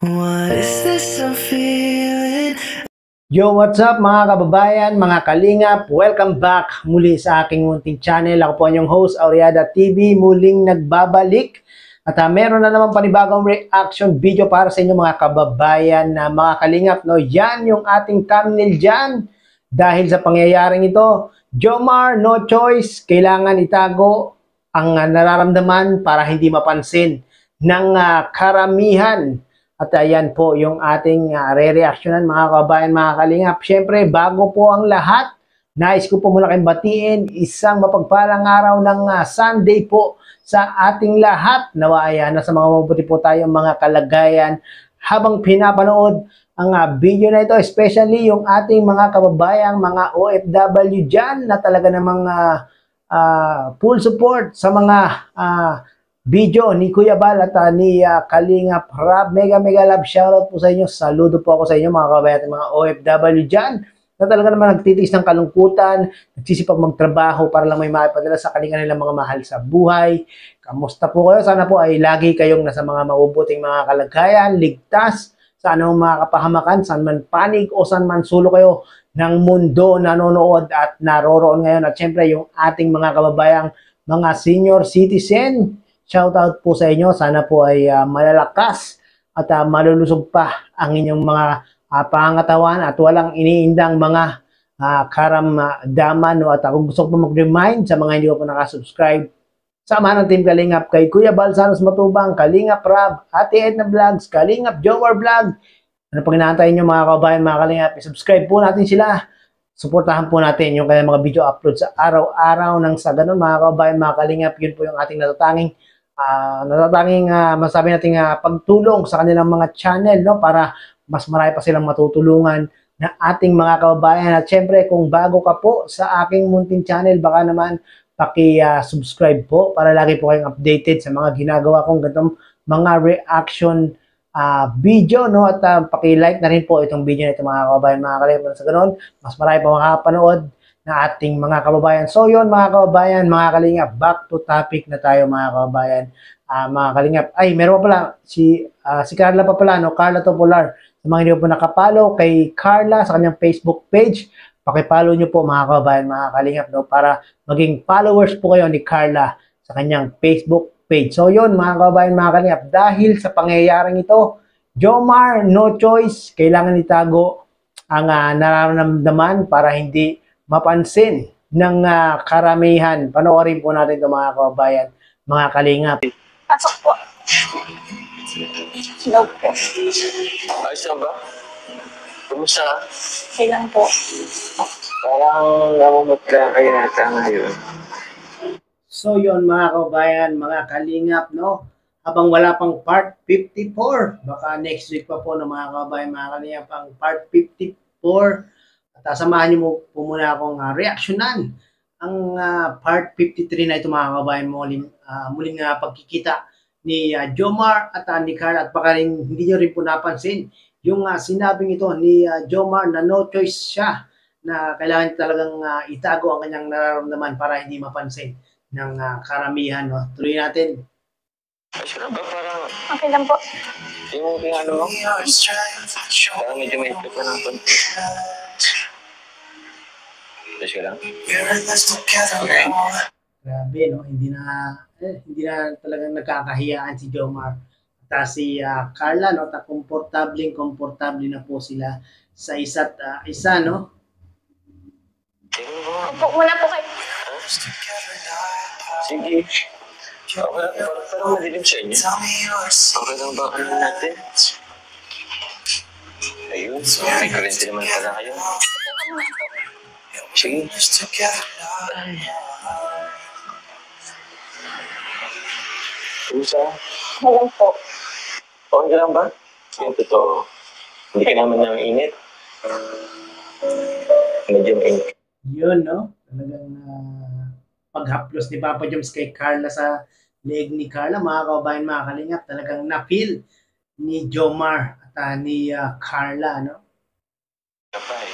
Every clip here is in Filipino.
What is this I'm feeling? Yo, what's up mga kababayan, mga kalingap? Welcome back muli sa aking munting channel. Ako po ang host, Auriada TV, muling nagbabalik. At meron na naman panibagong reaction video para sa inyo mga kababayan na mga kalingap. No? Yan yung ating thumbnail dyan. Dahil sa pangyayaring ito, Jomar, no choice, kailangan itago ang nararamdaman para hindi mapansin ng karamihan. At ayan po yung ating re-reactionan mga kababayan, mga kalingap. Siyempre, bago po ang lahat, nais ko po muna kayong batiin isang mapagpalang araw ng Sunday po sa ating lahat. Nawa ayan, nasa mga mabuti po tayong mga kalagayan habang pinapanood ang video na ito, especially yung ating mga kababayang, mga OFW dyan na talaga namang full support sa mga video ni Kuya Bal at ni Kalingap Rab. Mega love shoutout po sa inyo. Saludo po ako sa inyo mga kababayan at mga OFW dyan na talaga naman nagtitiis ng kalungkutan, nagsisipag magtrabaho para lang may maipadala sa kanilang mga mahal sa buhay. Kamusta po kayo? Sana po ay lagi kayong nasa mga mabubuting mga kalagayan, ligtas sa anong mga kapahamakan, saan man panig o saan man sulo kayo ng mundo nanonood at naroroon ngayon. At syempre yung ating mga kababayang mga senior citizen, shout out po sa inyo. Sana po ay malalakas at malulusog pa ang inyong mga pangangatawan at walang iniindang mga karamdaman. No? At ako gusto ko mag-remind sa mga hindi ko po nakasubscribe, sama ng Team Kalingap kay Kuya Bal Sanos Matubang, Kalingap Rab, Ate Edna Vlogs, Kalingap Jomar Vlog. Ano pang inaantay nyo mga kababayan, mga Kalingap? I-subscribe po natin sila. Suportahan po natin yung kanilang mga video upload sa araw-araw nang sa ganun mga kababayan, mga Kalingap. Yun po yung ating natatanging masabi natin pagtulong sa kanilang mga channel, no, para mas marami pa silang matutulungan na ating mga kababayan. At syempre kung bago ka po sa aking munting channel, baka naman paki-subscribe po para lagi po kayong updated sa mga ginagawa kong ganitong mga reaction video, no, at paki-like na rin po itong video na ito mga kababayan, mga kalingap. Sa ganoon, mas marami pa makakapanood na ating mga kababayan. So yun mga kababayan, mga kalingap, back to topic na tayo mga kababayan. Mga kalingap, ay meron pa pala si Carla pa pala, no, Carla Topolar. Sa mga hindi po nakapalo kay Carla sa kanyang Facebook page, pakipollow nyo po mga kababayan, mga kalingap, no, para maging followers po kayo ni Carla sa kanyang Facebook page. So yun mga kababayan, mga kalingap, dahil sa pangyayaring ito, Jomar, no choice, kailangan itago ang nararamdaman para hindi mapansin ng karamihan. Panoorin po natin ito mga kababayan, mga kalingap. Pasok po. Hello po. Ayos na ba? Kumusta ka? Okay lang po. Parang namumot ka kayo nata ngayon. So yun mga kababayan, mga kalingap, no? Habang wala pang part 54, baka next week pa po ng mga kababayan, mga kalingap, ang part 54. At samahan niyo po muna akong reaksyonan ang part 53 na ito mga kababayan, muling pagkikita ni Jomar at ni Carla. At baka rin, hindi nyo rin po napansin yung sinabing ito ni Jomar na no choice siya, na kailangan talagang itago ang kanyang nararamdaman para hindi mapansin ng karamihan. No? Tuloy natin. Ayos na ba? Parang Okay lang po. yung ano mo? Parang medyo may ito pa ng konti. Ayos ka lang? Okay. Grabe, no? Hindi na talagang nagkakahiyaan si Jomar at si Carla, no? Komportable na po sila sa isa't isa, no? Tingnan mo. Upo muna po kayo. Sige. Okay, parang madilim sa inyo. Okay lang ba ano natin? Ayun, may kurente naman pala kayo. Sige. Ay. Kumusta? Okay lang po. Okay ka lang ba? Yung totoo. Hindi ka naman ng init. Medyo mainit. Yun, no? Talagang paghaplos ni Papa Joms kay Carla sa leeg ni Carla, mga kababayan, mga kalingap, talagang na-feel ni Jomar at ni Carla, no? Kapay.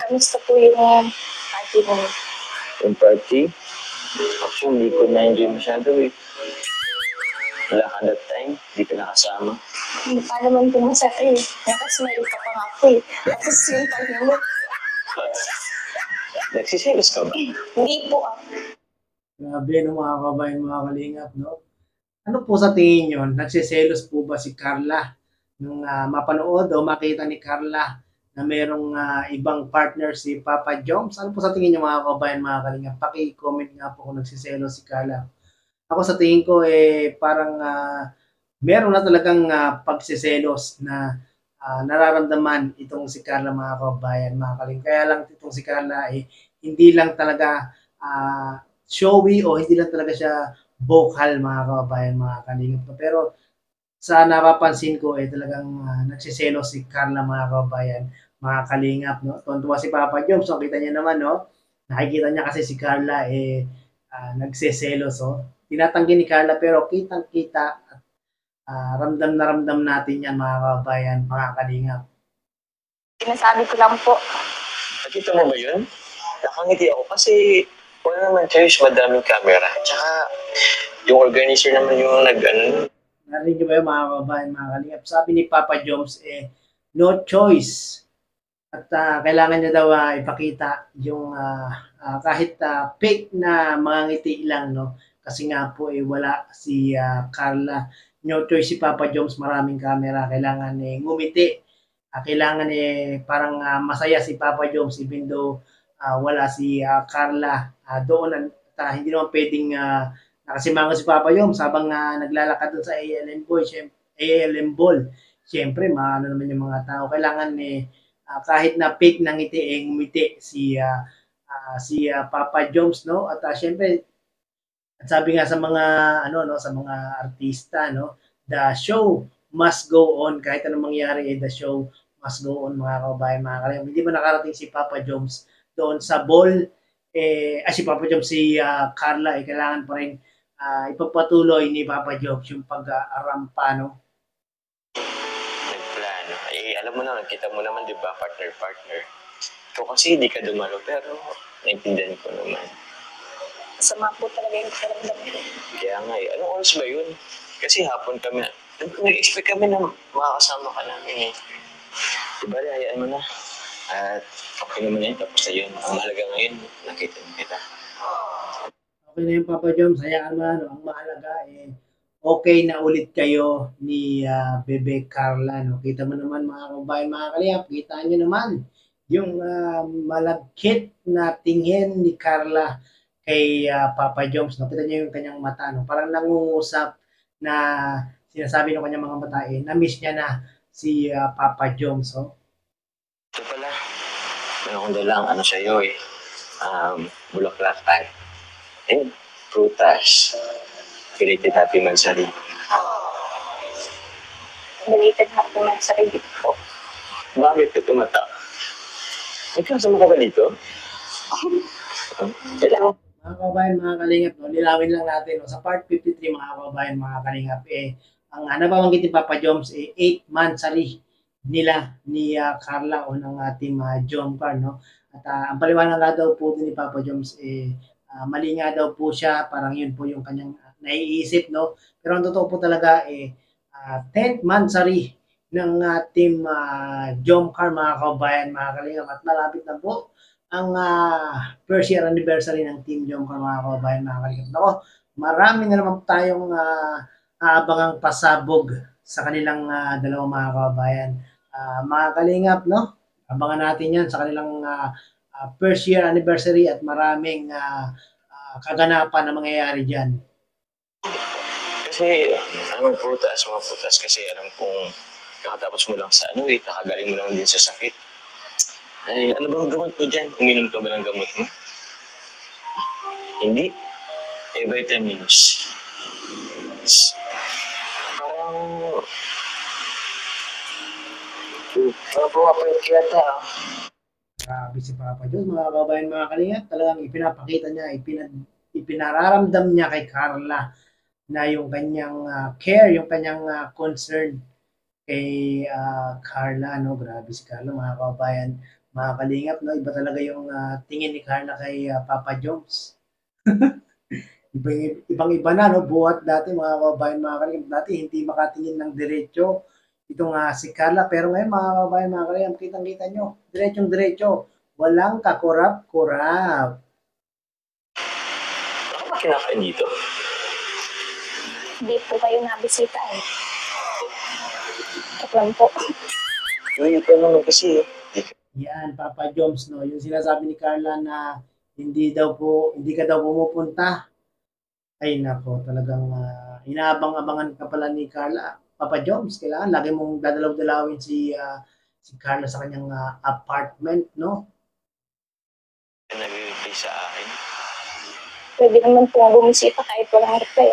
Kamusta po yung party mo? Yung party? Actually, hindi ko na-enjoy masyado eh. Wala ka that time, di ka nakasama. Hindi pa naman po masakit. Nakasmile ka pa nga po eh. Tapos yung kanya mo, Nagsisilos ka ba? hindi po ah. Grabe, no, mga kabayan, mga kalingap, no? Ano po sa tingin nyo? Nagsiselos po ba si Carla nung mapanood o makita ni Carla na merong ibang partner si Papa Joms? Ano po sa tingin nyo, mga kabayan, mga kalingap? Paki-comment nga po kung nagsiselos si Carla. Ako sa tingin ko, parang meron na talagang pagsiselos na nararamdaman itong si Carla, mga kabayan, mga kalingap. Kaya lang itong si Carla, hindi lang talaga showy o hindi lang talaga siya vocal, mga kababayan, mga kalingap. Pero sa napapansin ko talagang nagsiselos si Carla, mga kababayan, mga kalingap, no? Tuwa si Papa Joms, so kita niya naman, no? Nakikita niya kasi si Carla nagsiselos, oh. Tinatanggi ni Carla pero kitang-kita at ramdam na ramdam natin yan, mga kababayan, mga kalingap. Sinasabi ko lang po. Nakita mo ba yun? Nakangiti ako kasi wala naman choice, madaming camera. Tsaka yung organizer naman yung nag-ano. Narinig niyo ba yung mga kababayan, mga kalingap? Sabi ni Papa Joms, no choice. At kailangan niya daw ipakita yung kahit fake na mga ngiti lang, no? Kasi nga po wala si Carla. No choice si Papa Joms, maraming camera. Kailangan ngumiti. Kailangan parang masaya si Papa Joms even though wala si Carla doon. At hindi naman pwedeng nakasimango si Papa Joms habang naglalakad doon sa ALM Ball. Siyempre, maano naman yung mga tao. Kailangan kahit na fake na ngiti, ngumiti si Papa Joms, no? At siyempre, at sabi nga sa mga ano no, sa mga artista, no, the show must go on. Kahit anong mangyari, the show must go on, mga kababayan, mga kalingap. Hindi ba nakarating si Papa Joms doon sa ball, si Papa Joms, si Carla, kailangan pa rin ipagpatuloy ni Papa Joms yung pag-arampa, no? Nagplano. Alam mo naman, kita mo naman, di ba, partner-partner. Ikaw kasi hindi ka dumalo, pero naintindihan ko naman. Masama po talaga yung pakiramdam ko. Kaya nga anong oras ba yun? Kasi hapon kami, nag-expect kami na makakasama ka namin eh. Diba, hayaan mo na. At okay naman yun, tapos na yun. Ang mahalaga ngayon, nakita mo kita. Okay na yung Papa Joms, hayaan mo, no? Ang mahalaga okay na ulit kayo ni Bebe Carla, no? Kita mo naman, mga kababayan, mga kalingap, kita nyo naman yung malagkit na tingin ni Carla kay Papa Joms, no? Kita niyo yung kanyang mata, no? Parang nangungusap na sinasabi ng kanyang mga mata, na-miss niya na si Papa Joms, oh. Ito pala, meron kong dalang ano sa'yo eh. Bulaklak ay. Prutas. Belated Happy Mansari. Belated happy man sa rin po. Bakit ka tumata? May kasama ka ba dito? Kailangan. Mga kababayan, mga kalingap, no, nilawin lang natin, no, sa part 53, mga kababayan, mga kalingap, ang nababanggit ni Papa Joms, 8 monthsary nila ni Carla o ng team Jomcar, no? At ang paliwanag nga daw po din ni Papa Joms, mali nga daw po siya, parang yun po yung kanyang naiisip, no? Pero ang totoo po talaga, 10th monthsary ng team Jomcar, mga kababayan, mga kalingap, at malapit na po ang first year anniversary ng Team Jomcar, mga kababayan, mga kalingap. Ako, marami na naman tayong aabangang pasabog sa kanilang dalawang mga kababayan. Mga kalingap, no? Abangan natin yan sa kanilang first year anniversary at maraming kaganapan na mangyayari dyan. Kasi, mga putas kasi alam kong kakatapos mo lang sa kakagaling mo lang din sa sakit. Ay, ano bang gamot mo dyan? Uminom ka ba ng gamot mo? Hindi. Vitamins. Parang pumapayat yata. Grabe si Papa Joms, mga kababayan, mga kalingap, talagang ipinapakita niya, ipinararamdam niya kay Carla na yung kanyang care, yung kanyang concern kay Carla, no? Grabe si Carla, mga kababayan, mga kalingap, no? Iba talaga yung tingin ni Carla kay Papa Joms. Ibang-iba na, no? Buhat dati, mga kababayan, mga kalingap, dati hindi makatingin ng diretso itong si Carla. Pero ngayon, mga kababayan, mga kalingap, kitang-kita nyo, diretsong-diretso. Walang kakurap-kurap. Baka ba kinakain dito? Hindi po kayo nabisita eh. Check lang po. Yun pa naman kasi. Yan, Papa Joms, no? Yung sinasabi ni Carla na hindi ka daw pumupunta. Ay nako, talagang inaabang-abangan ka pala ni Carla. Papa Joms, kailangan lagi mong dadalaw-dalawin si Carla sa kanyang apartment, no? Nag-reply sa akin. Pwede naman po bumisita kahit walang reply.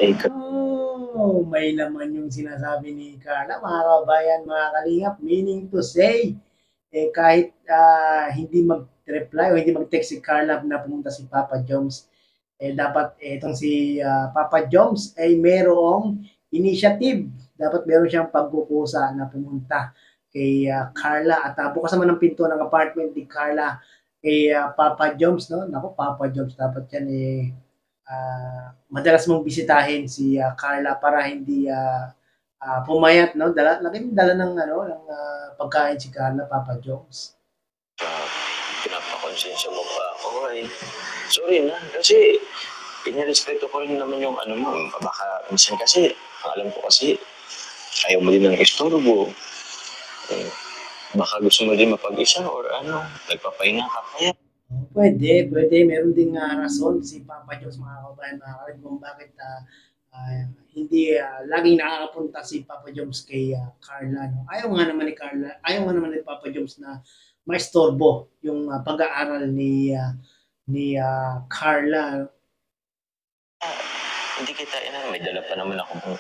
Eh, Oh, may laman yung sinasabi ni Carla, mga kabayan, mga kalingap, meaning to say, kahit hindi mag-reply o hindi mag-text si Carla na pumunta si Papa Joms, dapat itong si Papa Joms ay merong initiative. Dapat meron siyang pagkukusa na pumunta kay Carla at bukas naman ang pinto ng apartment ni Carla kay Papa Joms, no? Naku, Papa Joms, dapat yan madalas mong bisitahin si Carla para hindi pumayat, no? Dala ng pagkain si Carla, Papa Joms. pinapakonsensya mo pa ako. Ay, sorry na. Kasi, pinirespeto ko rin naman yung ano mo. Baka minsan kasi, alam ko kasi, ayaw mo din ng istorbo. Baka gusto mo din mapag-isa or ano, nagpapahinga ka. Kaya, Pwede. Meron ding rason si Papa Joms, mga kabayan, mga kalingap, kung bakit hindi laging nakakapunta si Papa Joms kay Carla. No? Ayaw nga naman ni Papa Joms na maistorbo yung pag-aaral ni Carla. hindi kita may dala pa naman ako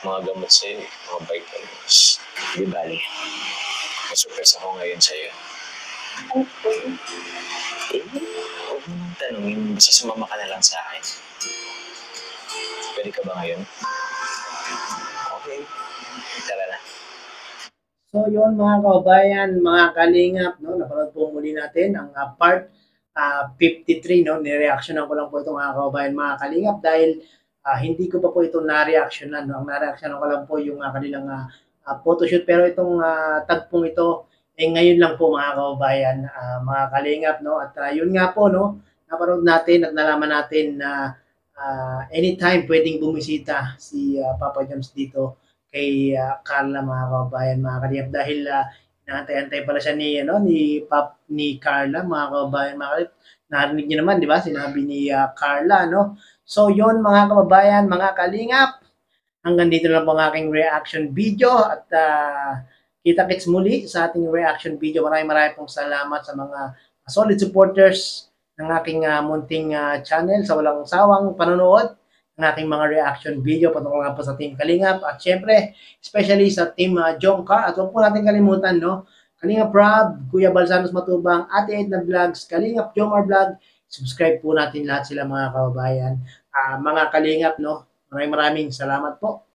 mga gamot sa'yo, mga vitamins. Di bali. Masurprise ako ngayon sa'yo. Ano po? Huwag mo nang tanongin, basta sumama ka na lang sa akin. Pwede ka ba ngayon? Okay. Tara na. So yun, mga kababayan, mga kalingap, no, napanood po muli natin ang part 53, no, nireactionan ko lang po ito, mga kababayan, mga kalingap, dahil hindi ko pa po ito na-reactionan, no? Ang na-reactionan ko lang po yung kanilang photoshoot, pero itong tagpong ito, ngayon lang po, mga kababayan, mga kalingap, no, at yun nga po, no, napanood natin at nalaman natin na anytime pwedeng bumisita si Papa Joms dito kay Carla, mga kababayan, mga kalingap, dahil inaantay-antay pala siya ni Carla, mga kababayan, mga kalingap. Narinig niyo naman, di ba? Sinabi ni Carla, no? So, yon, mga kababayan, mga kalingap. Hanggang dito na lang po ang aking reaction video at kita-kits muli sa ating reaction video. Maraming pong salamat sa mga solid supporters ng aking munting channel sa walang sawang panonood ng aking mga reaction video patungkol nga po sa Team Kalingap at syempre, especially sa Team Jongcar. At huwag po natin kalimutan, no? Kalingap Rob, Kuya Balsanos Matubang, Ate Edna Vlogs, Kalingap Jomar Vlog. Subscribe po natin lahat sila, mga kababayan. Mga Kalingap, no? Maraming salamat po.